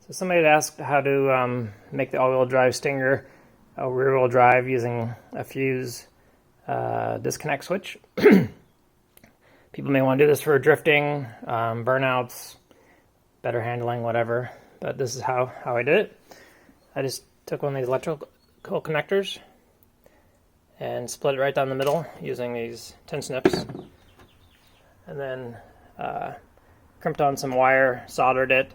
So somebody had asked how to make the all-wheel drive Stinger a rear-wheel drive using a fuse disconnect switch. People may want to do this for drifting, burnouts, better handling, whatever. But this is how I did it. I just took one of these electrical connectors and split it right down the middle using these tin snips. And then crimped on some wire, soldered it,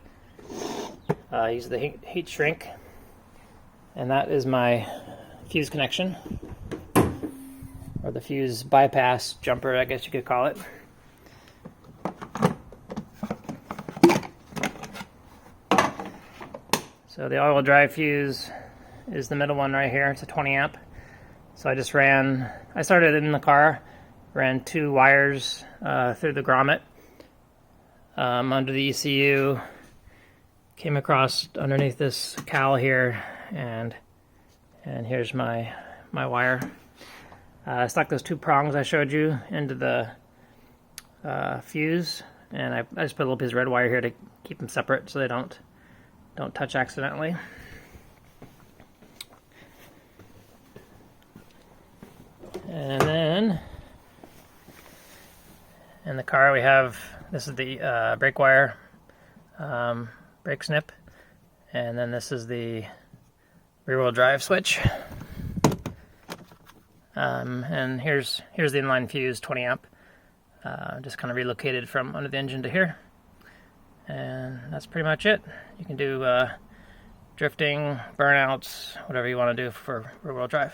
used the heat shrink. And that is my fuse connection, or the fuse bypass jumper, I guess you could call it. So the all-wheel drive fuse is the middle one right here. It's a 20 amp. So I started in the car, ran 2 wires through the grommet under the ECU, came across underneath this cowl here, and here's my wire. I stuck those 2 prongs I showed you into the fuse, and I just put a little piece of red wire here to keep them separate so they don't touch accidentally. And then in the car we have, this is the brake wire, brake snip, and then this is the rear-wheel drive switch. And here's the inline fuse, 20 amp, just kind of relocated from under the engine to here. And that's pretty much it. You can do drifting, burnouts, whatever you want to do for rear-wheel drive.